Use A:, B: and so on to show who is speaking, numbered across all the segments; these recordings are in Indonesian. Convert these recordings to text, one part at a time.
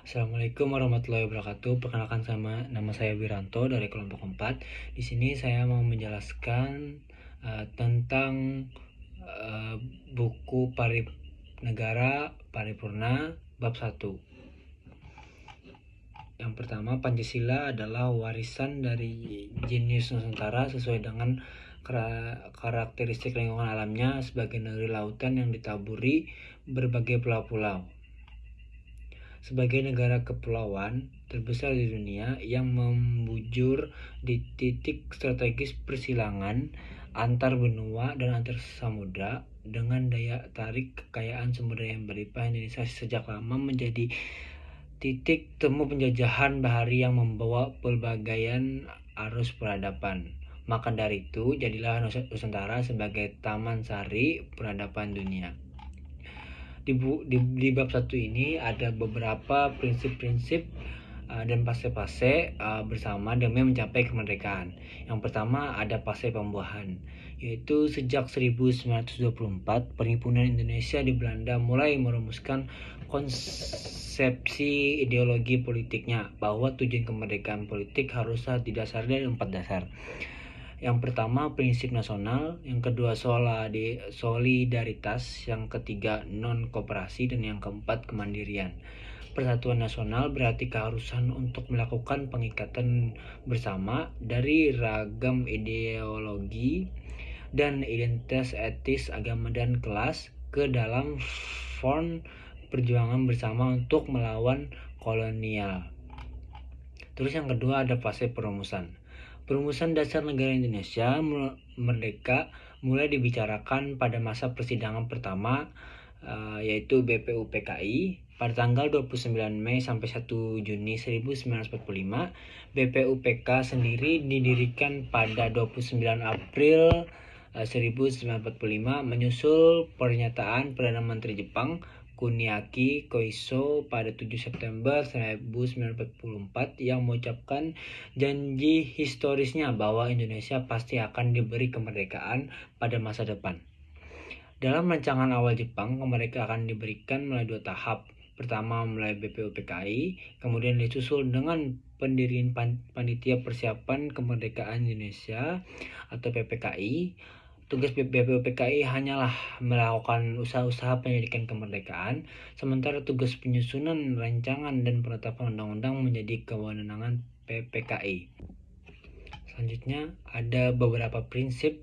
A: Assalamualaikum warahmatullahi wabarakatuh. Perkenalkan nama saya Wiranto dari kelompok 4. Di sini saya mau menjelaskan tentang buku Negara Paripurna bab 1. Yang pertama, Pancasila adalah warisan dari jenius Nusantara sesuai dengan karakteristik lingkungan alamnya sebagai negeri lautan yang ditaburi berbagai pulau-pulau. Sebagai negara kepulauan terbesar di dunia yang membujur di titik strategis persilangan antar benua dan antar samudra, dengan daya tarik kekayaan sumber daya yang berlimpah, Indonesia sejak lama menjadi titik temu penjajahan bahari yang membawa pelbagaian arus peradaban. Maka dari itu, jadilah Nusantara sebagai taman sari peradaban dunia. Di bab 1 ini ada beberapa prinsip-prinsip dan fase-fase bersama demi mencapai kemerdekaan. Yang pertama ada fase pembuahan, yaitu sejak 1924 Perhimpunan Indonesia di Belanda mulai merumuskan konsepsi ideologi politiknya bahwa tujuan kemerdekaan politik haruslah didasari dari 4 dasar. Yang pertama prinsip nasional, yang kedua solidaritas, yang ketiga non-kooperasi, dan yang keempat kemandirian. Persatuan nasional berarti keharusan untuk melakukan pengikatan bersama dari ragam ideologi dan identitas etis, agama, dan kelas ke dalam front perjuangan bersama untuk melawan kolonial. Terus yang kedua ada fase perumusan. Perumusan dasar negara Indonesia merdeka mulai dibicarakan pada masa persidangan pertama, yaitu BPUPKI pada tanggal 29 Mei sampai 1 Juni 1945. BPUPK sendiri didirikan pada 29 April 1945 menyusul pernyataan Perdana Menteri Jepang Kuniaki Koiso pada 7 September 1944 yang mengucapkan janji historisnya bahwa Indonesia pasti akan diberi kemerdekaan pada masa depan. Dalam rancangan awal Jepang, kemerdekaan akan diberikan melalui 2 tahap. Pertama melalui BPUPKI, kemudian disusul dengan pendirian Panitia Persiapan Kemerdekaan Indonesia atau PPKI. Tugas BPUPKI hanyalah melakukan usaha-usaha penyelidikan kemerdekaan, sementara tugas penyusunan rancangan dan penetapan undang-undang menjadi kewenangan PPKI. Selanjutnya ada beberapa prinsip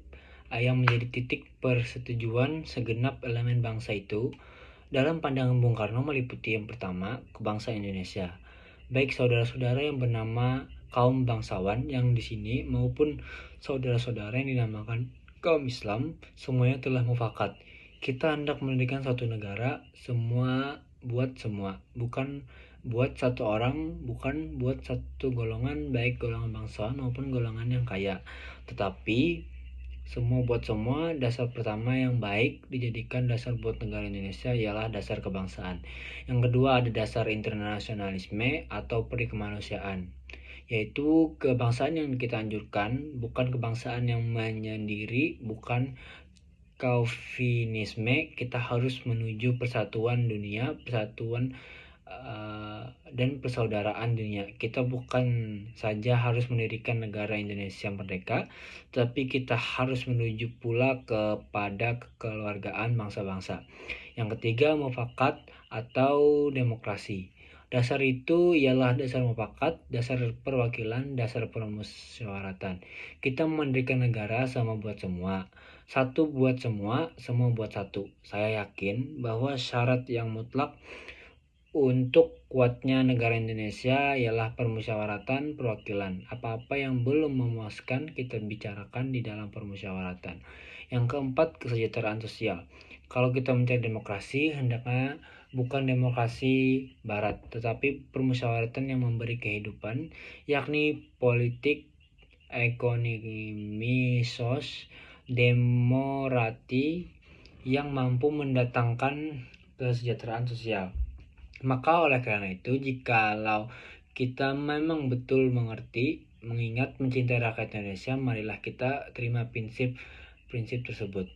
A: yang menjadi titik persetujuan segenap elemen bangsa itu. Dalam pandangan Bung Karno meliputi yang pertama, kebangsaan Indonesia. Baik saudara-saudara yang bernama kaum bangsawan yang di sini maupun saudara-saudara yang dinamakan kaum Islam, semuanya telah mufakat. Kita hendak mendirikan suatu negara, semua buat semua, bukan buat satu orang, bukan buat satu golongan, baik golongan bangsawan maupun golongan yang kaya, tetapi semua buat semua. Dasar pertama yang baik dijadikan dasar buat negara Indonesia ialah dasar kebangsaan. Yang kedua ada dasar internasionalisme atau peri kemanusiaan, yaitu kebangsaan yang kita anjurkan, bukan kebangsaan yang menyendiri, bukan Calvinisme. Kita harus menuju persatuan dunia, persatuan dan persaudaraan dunia. Kita bukan saja harus mendirikan negara Indonesia merdeka, tapi kita harus menuju pula kepada kekeluargaan bangsa-bangsa. Yang ketiga mufakat atau demokrasi. Dasar itu ialah dasar mufakat, dasar perwakilan, dasar permusyawaratan. Kita mendirikan negara sama buat semua, satu buat semua, semua buat satu. Saya yakin bahwa syarat yang mutlak untuk kuatnya negara Indonesia ialah permusyawaratan perwakilan. Apa-apa yang belum memuaskan kita bicarakan di dalam permusyawaratan. Yang keempat, kesejahteraan sosial. Kalau kita mencari demokrasi, hendaknya bukan demokrasi barat, tetapi permusyawaratan yang memberi kehidupan, yakni politik, ekonomi, demokrasi yang mampu mendatangkan kesejahteraan sosial. Maka oleh karena itu, jikalau kita memang betul mengerti, mengingat, mencintai rakyat Indonesia, marilah kita terima prinsip tersebut.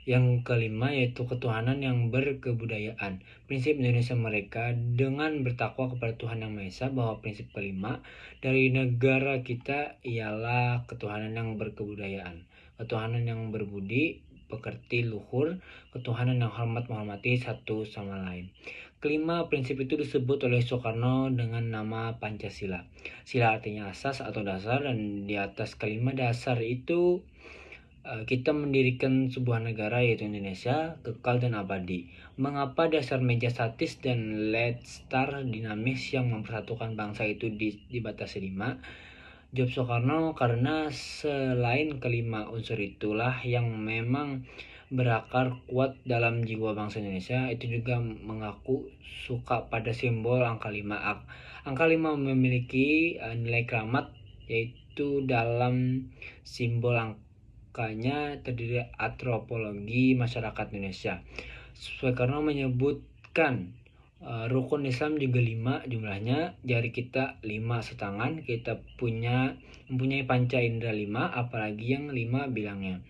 A: Yang kelima yaitu ketuhanan yang berkebudayaan. Prinsip Indonesia mereka dengan bertakwa kepada Tuhan Yang Maha Esa, bahwa prinsip kelima dari negara kita ialah ketuhanan yang berkebudayaan, ketuhanan yang berbudi, pekerti, luhur, ketuhanan yang hormat menghormati satu sama lain. Kelima prinsip itu disebut oleh Soekarno dengan nama Pancasila. Sila artinya asas atau dasar, dan di atas kelima dasar itu kita mendirikan sebuah negara yaitu Indonesia, kekal dan abadi. Mengapa dasar meja statis dan lead star dinamis yang mempersatukan bangsa itu dibatasi 5? Jawab Soekarno, karena selain kelima unsur itulah yang memang berakar kuat dalam jiwa bangsa Indonesia, itu juga mengaku suka pada simbol angka 5. Angka 5 memiliki nilai keramat, yaitu dalam simbol angkanya terdiri antropologi masyarakat Indonesia. Soekarno menyebutkan rukun Islam juga 5 jumlahnya, jari kita 5 setangan, kita mempunyai panca indera 5, apalagi yang 5 bilangnya.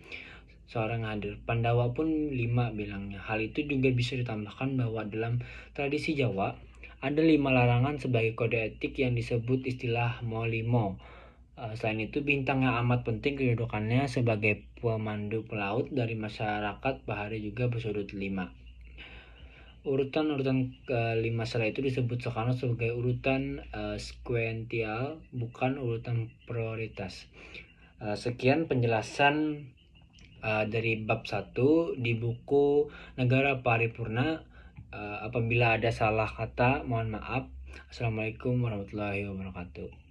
A: Seorang hadir, Pandawa pun 5 bilangnya. Hal itu juga bisa ditambahkan bahwa dalam tradisi Jawa ada 5 larangan sebagai kode etik yang disebut istilah molimo. Selain itu, bintang yang amat penting kedudukannya sebagai pemandu pelaut dari masyarakat bahari juga bersudut 5. Urutan kelima setelah itu disebut Soekarno sebagai urutan sekuensial, bukan urutan prioritas. Sekian penjelasan dari bab 1 di buku Negara Paripurna. Apabila ada salah kata, mohon maaf. Assalamualaikum warahmatullahi wabarakatuh.